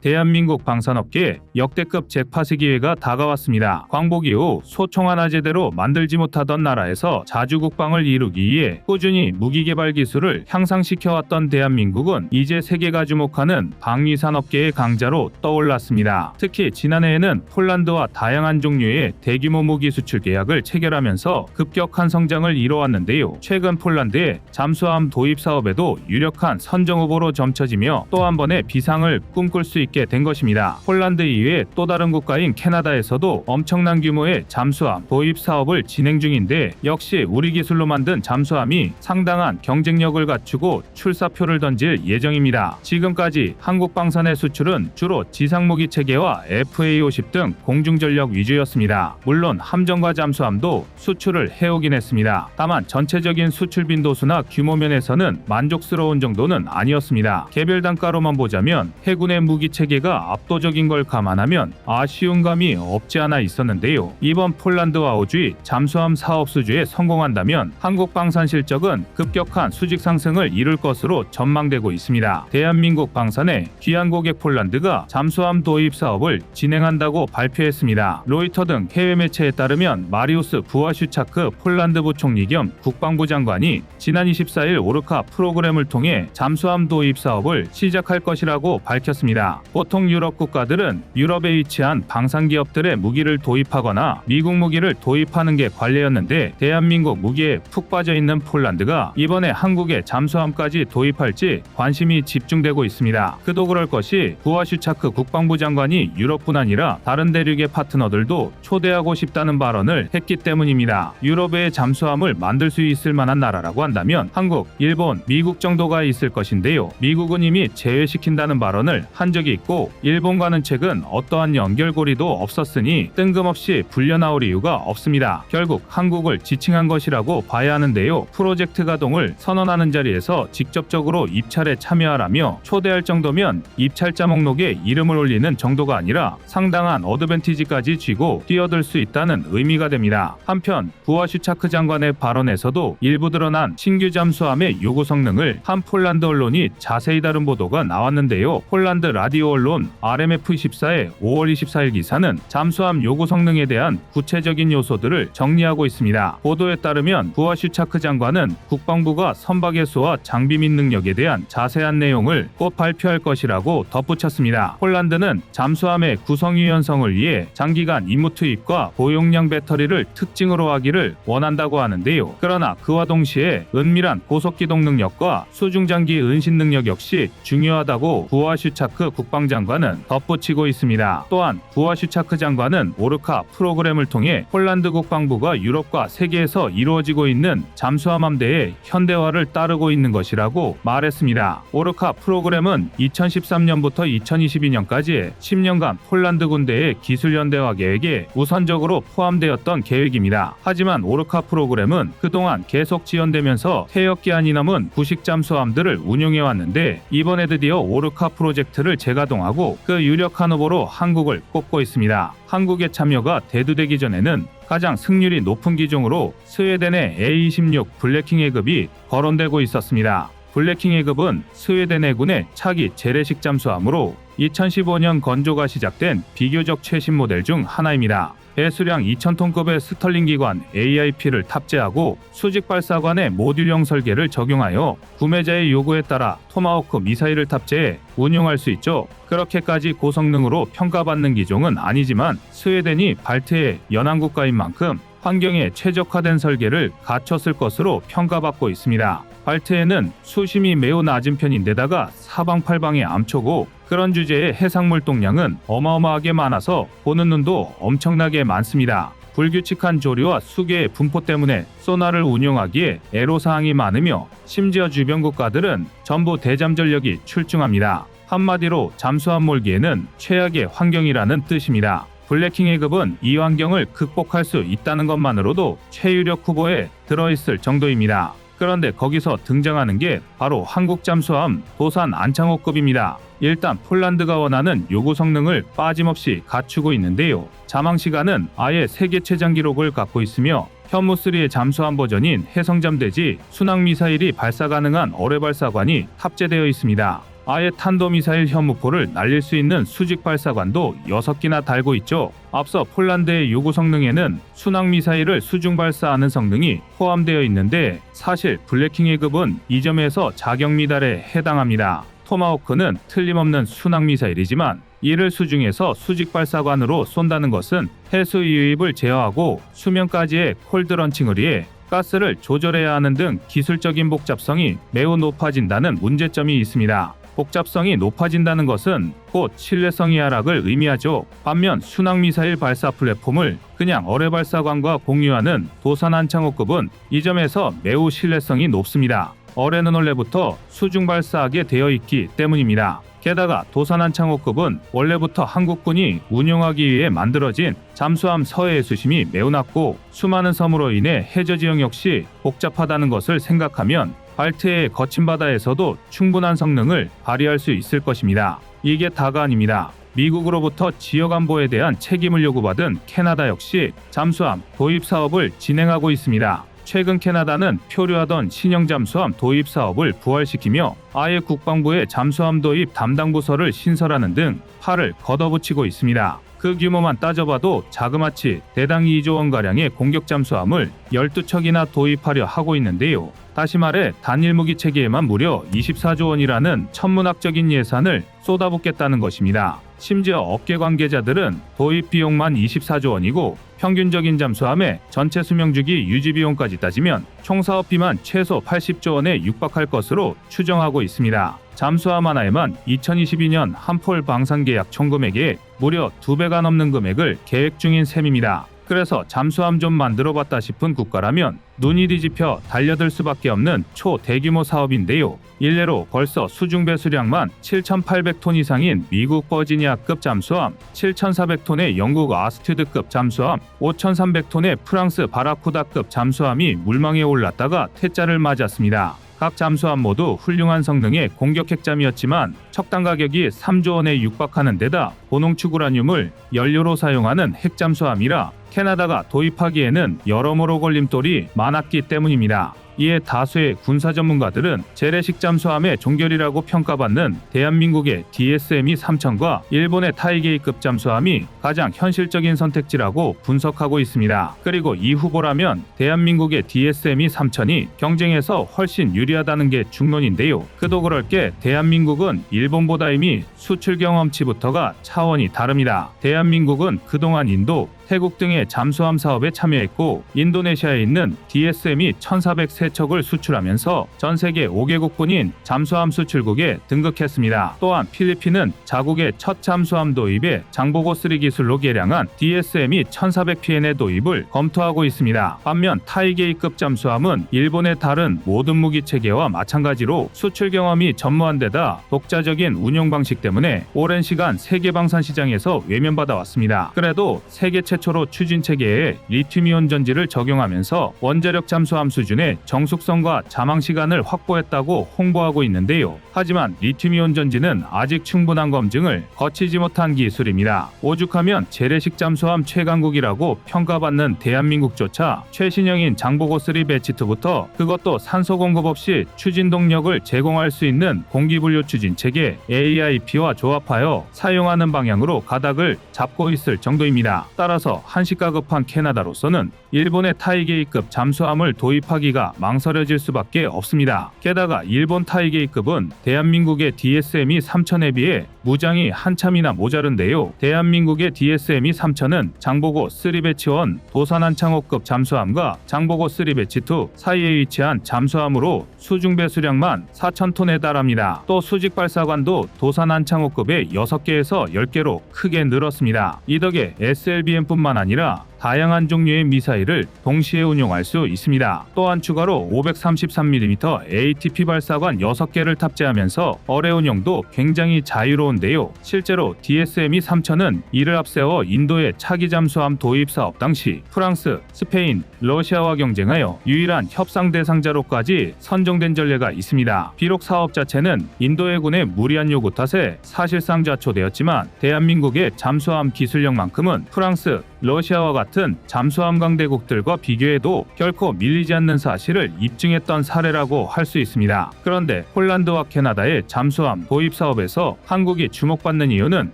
대한민국 방산업계에 역대급 잭팟의 기회가 다가왔습니다. 광복 이후 소총 하나 제대로 만들지 못하던 나라에서 자주국방을 이루기 위해 꾸준히 무기개발 기술을 향상시켜왔던 대한민국은 이제 세계가 주목하는 방위산업계의 강자로 떠올랐습니다. 특히 지난해에는 폴란드와 다양한 종류의 대규모 무기 수출 계약을 체결하면서 급격한 성장을 이뤄왔는데요. 최근 폴란드의 잠수함 도입 사업에도 유력한 선정 후보로 점쳐지며 또 한 번의 비상을 꿈꿀 수 있게 된 것입니다. 폴란드 이외에 또 다른 국가인 캐나다에서도 엄청난 규모의 잠수함 도입 사업을 진행 중인데 역시 우리 기술로 만든 잠수함이 상당한 경쟁력을 갖추고 출사표를 던질 예정입니다. 지금까지 한국 방산의 수출은 주로 지상무기 체계와 FA-50 등 공중전력 위주였습니다. 물론 함정과 잠수함도 수출을 해오긴 했습니다. 다만 전체적인 수출 빈도수나 규모 면에서는 만족스러운 정도는 아니었습니다. 개별 단가로만 보자면 해군의 무기 체계가 압도적인 걸 감안하면 아쉬운 감이 없지 않아 있었는데요. 이번 폴란드와 호주의 잠수함 사업 수주에 성공한다면 한국 방산 실적은 급격한 수직 상승을 이룰 것으로 전망되고 있습니다. 대한민국 방산의 귀한 고객 폴란드가 잠수함 도입 사업을 진행한다고 발표했습니다. 로이터 등 해외 매체에 따르면 마리우스 부아슈차크 폴란드 부총리 겸 국방부 장관이 지난 24일 오르카 프로그램을 통해 잠수함 도입 사업을 시작할 것이라고 밝혔습니다. 보통 유럽 국가들은 유럽에 위치한 방산 기업들의 무기를 도입하거나 미국 무기를 도입하는 게 관례였는데 대한민국 무기에 푹 빠져 있는 폴란드가 이번에 한국에 잠수함까지 도입할지 관심이 집중되고 있습니다. 그도 그럴 것이 부아슈차크 국방부 장관이 유럽뿐 아니라 다른 대륙의 파트너들도 초대하고 싶다는 발언을 했기 때문입니다. 유럽의 잠수함을 만들 수 있을 만한 나라라고 한다면 한국, 일본, 미국 정도가 있을 것인데요. 미국은 이미 제외시킨다는 발언을 한 적이 있고 일본과는 최근 어떠한 연결고리도 없었으니 뜬금없이 불려나올 이유가 없습니다. 결국 한국을 지칭한 것이라고 봐야 하는데요. 프로젝트 가동을 선언하는 자리에서 직접적으로 입찰에 참여하라며 초대할 정도면 입찰자 목록에 이름을 올리는 정도가 아니라 상당한 어드밴티지까지 쥐고 뛰어들 수 있다는 의미가 됩니다. 한편 부아슈차크 장관의 발언에서도 일부 드러난 신규 잠수함의 요구 성능을 한 폴란드 언론이 자세히 다룬 보도가 나왔는데요. 폴란드 라디오 언론 RMF24의 5월 24일 기사는 잠수함 요구 성능에 대한 구체적인 요소들을 정리하고 있습니다. 보도에 따르면 부아슈차크 장관은 국방부가 선박의 수와 장비 및 능력에 대한 자세한 내용을 곧 발표할 것이라고 덧붙였습니다. 폴란드는 잠수함의 구성 유연성을 위해 장기간 임무 투입과 고용량 배터리를 특징으로 하기를 원한다고 하는데요. 그러나 그와 동시에 은밀한 고속기동 능력과 수중장기 은신 능력 역시 중요하다고 부아슈차크 국방장관은 덧붙이고 있습니다. 또한 부아슈차크 장관은 오르카 프로그램을 통해 폴란드 국방부가 유럽과 세계에서 이루어지고 있는 잠수함 함대의 현대화를 따르고 있는 것이라고 말했습니다. 오르카 프로그램은 2013년부터 2022년까지 10년간 폴란드 군대의 기술 현대화 계획에 우선적으로 포함되었던 계획입니다. 하지만 오르카 프로그램은 그동안 계속 지연되면서 퇴역 기한이 넘은 구식 잠수함들을 운용해왔는데 이번에 드디어 오르카 프로젝트를 재가동하고 그 유력한 후보로 한국을 꼽고 있습니다. 한국의 참여가 대두되기 전에는 가장 승률이 높은 기종으로 스웨덴의 A26 블래킹 해급이 거론되고 있었습니다. 블래킹 해급은 스웨덴 해군의 차기 재래식 잠수함으로 2015년 건조가 시작된 비교적 최신 모델 중 하나입니다. 배수량 2,000톤급의 스털링 기관 AIP를 탑재하고 수직 발사관의 모듈형 설계를 적용하여 구매자의 요구에 따라 토마호크 미사일을 탑재해 운용할 수 있죠. 그렇게까지 고성능으로 평가받는 기종은 아니지만 스웨덴이 발트의 연안국가인 만큼 환경에 최적화된 설계를 갖췄을 것으로 평가받고 있습니다. 발트해는 수심이 매우 낮은 편인데다가 사방팔방에 암초고 그런 주제의 해상물동량은 어마어마하게 많아서 보는 눈도 엄청나게 많습니다. 불규칙한 조류와 수계의 분포 때문에 소나를 운용하기에 애로사항이 많으며 심지어 주변 국가들은 전부 대잠 전력이 출중합니다. 한마디로 잠수함 몰기에는 최악의 환경이라는 뜻입니다. 블래킹 해급은 이 환경을 극복할 수 있다는 것만으로도 최유력 후보에 들어있을 정도입니다. 그런데 거기서 등장하는 게 바로 한국 잠수함 도산 안창호급입니다. 일단 폴란드가 원하는 요구 성능을 빠짐없이 갖추고 있는데요. 자망 시간은 아예 세계 최장 기록을 갖고 있으며 현무3의 잠수함 버전인 해성잠 대지 순항 미사일이 발사 가능한 어뢰 발사관이 탑재되어 있습니다. 아예 탄도미사일 현무포를 날릴 수 있는 수직 발사관도 6기나 달고 있죠. 앞서 폴란드의 요구 성능에는 순항미사일을 수중 발사하는 성능이 포함되어 있는데 사실 블랙킹 1급은 이 점에서 자격 미달에 해당합니다. 토마호크는 틀림없는 순항미사일이지만 이를 수중에서 수직 발사관으로 쏜다는 것은 해수 유입을 제어하고 수면까지의 콜드런칭을 위해 가스를 조절해야 하는 등 기술적인 복잡성이 매우 높아진다는 문제점이 있습니다. 복잡성이 높아진다는 것은 곧 신뢰성이 하락을 의미하죠. 반면 순항미사일 발사 플랫폼을 그냥 어뢰 발사관과 공유하는 도산 안창호급은 이 점에서 매우 신뢰성이 높습니다. 어뢰는 원래부터 수중 발사하게 되어 있기 때문입니다. 게다가 도산 안창호급은 원래부터 한국군이 운용하기 위해 만들어진 잠수함 서해의 수심이 매우 낮고 수많은 섬으로 인해 해저 지형 역시 복잡하다는 것을 생각하면 발트해의 거친 바다에서도 충분한 성능을 발휘할 수 있을 것입니다. 이게 다가 아닙니다. 미국으로부터 지역 안보에 대한 책임을 요구받은 캐나다 역시 잠수함 도입 사업을 진행하고 있습니다. 최근 캐나다는 표류하던 신형 잠수함 도입 사업을 부활시키며 아예 국방부에 잠수함 도입 담당 부서를 신설하는 등 팔을 걷어붙이고 있습니다. 그 규모만 따져봐도 자그마치 대당 2조 원가량의 공격 잠수함을 12척이나 도입하려 하고 있는데요. 다시 말해 단일 무기 체계에만 무려 24조 원이라는 천문학적인 예산을 쏟아붓겠다는 것입니다. 심지어 업계 관계자들은 도입 비용만 24조 원이고 평균적인 잠수함의 전체 수명주기 유지 비용까지 따지면 총 사업비만 최소 80조 원에 육박할 것으로 추정하고 있습니다. 잠수함 하나에만 2022년 한폴 방산 계약 총 금액의 무려 2배가 넘는 금액을 계획 중인 셈입니다. 그래서 잠수함 좀 만들어봤다 싶은 국가라면 눈이 뒤집혀 달려들 수밖에 없는 초대규모 사업인데요. 일례로 벌써 수중 배수량만 7,800톤 이상인 미국 버지니아급 잠수함, 7,400톤의 영국 아스튜드급 잠수함, 5,300톤의 프랑스 바라쿠다급 잠수함이 물망에 올랐다가 퇴짜를 맞았습니다. 각 잠수함 모두 훌륭한 성능의 공격 핵잠이었지만 척당 가격이 3조 원에 육박하는 데다 고농축 우라늄을 연료로 사용하는 핵잠수함이라 캐나다가 도입하기에는 여러모로 걸림돌이 많았기 때문입니다. 이에 다수의 군사 전문가들은 재래식 잠수함의 종결이라고 평가받는 대한민국의 DSME-3000과 일본의 타이게이급 잠수함이 가장 현실적인 선택지라고 분석하고 있습니다. 그리고 이 후보라면 대한민국의 DSME-3000이 경쟁에서 훨씬 유리하다는 게 중론인데요. 그도 그럴 게 대한민국은 일본보다 이미 수출 경험치부터가 차원이 다릅니다. 대한민국은 그동안 인도, 태국 등의 잠수함 사업에 참여했고 인도네시아에 있는 DSME 1403척을 수출하면서 전 세계 5개국뿐인 잠수함 수출국에 등극했습니다. 또한 필리핀은 자국의 첫 잠수함 도입에 장보고 3 기술로 개량한 DSME 1400PN의 도입을 검토하고 있습니다. 반면 타이게이급 잠수함은 일본의 다른 모든 무기 체계와 마찬가지로 수출 경험이 전무한 데다 독자적인 운용 방식 때문에 오랜 시간 세계 방산 시장에서 외면받아 왔습니다. 그래도 세계 최초로 추진 체계에 리튬이온 전지를 적용하면서 원자력 잠수함 수준의 정숙성과 자망 시간을 확보했다고 홍보하고 있는데요. 하지만 리튬이온 전지는 아직 충분한 검증을 거치지 못한 기술입니다. 오죽하면 재래식 잠수함 최강국이라고 평가받는 대한민국조차 최신형인 장보고 3 배치2부터 그것도 산소 공급 없이 추진 동력을 제공할 수 있는 공기분류 추진 체계 AIP와 조합하여 사용하는 방향으로 가닥을 잡고 있을 정도입니다. 따라서 한시가 급한 캐나다로서는 일본의 타이게이급 잠수함을 도입하기가 망설여질 수밖에 없습니다. 게다가 일본 타이게이급은 대한민국의 DSME-3000에 비해 무장이 한참이나 모자른데요. 대한민국의 DSME-3000은 장보고 3배치1 도산 안창호급 잠수함과 장보고 3배치2 사이에 위치한 잠수함으로 수중 배수량만 4,000톤에 달합니다. 또 수직 발사관도 도산 안창호급의 6개에서 10개로 크게 늘었습니다. 이 덕에 SLBM뿐만 아니라 다양한 종류의 미사일을 동시에 운용할 수 있습니다. 또한 추가로 533mm ATP 발사관 6개를 탑재하면서 어뢰 운용도 굉장히 자유로운데요. 실제로 DSME-3000은 이를 앞세워 인도의 차기 잠수함 도입 사업 당시 프랑스, 스페인, 러시아와 경쟁하여 유일한 협상 대상자로까지 선정된 전례가 있습니다. 비록 사업 자체는 인도 해군의 무리한 요구 탓에 사실상 좌초되었지만 대한민국의 잠수함 기술력만큼은 프랑스, 러시아와 같은 잠수함 강대국들과 비교해도 결코 밀리지 않는 사실을 입증했던 사례라고 할 수 있습니다. 그런데 폴란드와 캐나다의 잠수함 도입 사업에서 한국이 주목받는 이유는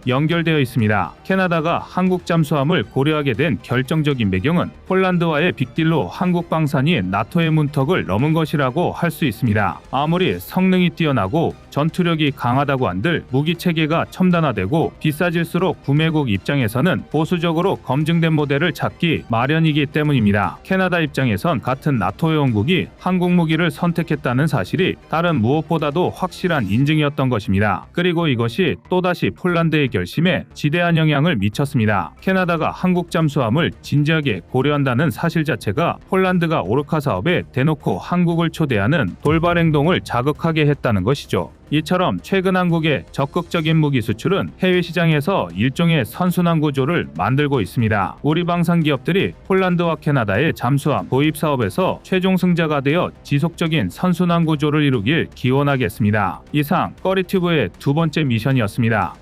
연결되어 있습니다. 캐나다가 한국 잠수함을 고려하게 된 결정적인 배경은 폴란드와의 빅딜로 한국 방산이 나토의 문턱을 넘은 것이라고 할 수 있습니다. 아무리 성능이 뛰어나고 전투력이 강하다고 한들 무기 체계가 첨단화되고 비싸질수록 구매국 입장에서는 보수적으로 검증된 모델을 찾기 마련이기 때문입니다. 캐나다 입장에선 같은 나토 회원국이 한국 무기를 선택했다는 사실이 다른 무엇보다도 확실한 인증이었던 것입니다. 그리고 이것이 또다시 폴란드의 결심에 지대한 영향을 미쳤습니다. 캐나다가 한국 잠수함을 진지하게 고려한다는 사실 자체가 폴란드가 오르카 사업에 대놓고 한국을 초대하는 돌발 행동을 자극하게 했다는 것이죠. 이처럼 최근 한국의 적극적인 무기 수출은 해외 시장에서 일종의 선순환 구조를 만들고 있습니다. 우리 방산 기업들이 폴란드와 캐나다의 잠수함 도입 사업에서 최종 승자가 되어 지속적인 선순환 구조를 이루길 기원하겠습니다. 이상 꺼리튜브의 두 번째 미션이었습니다.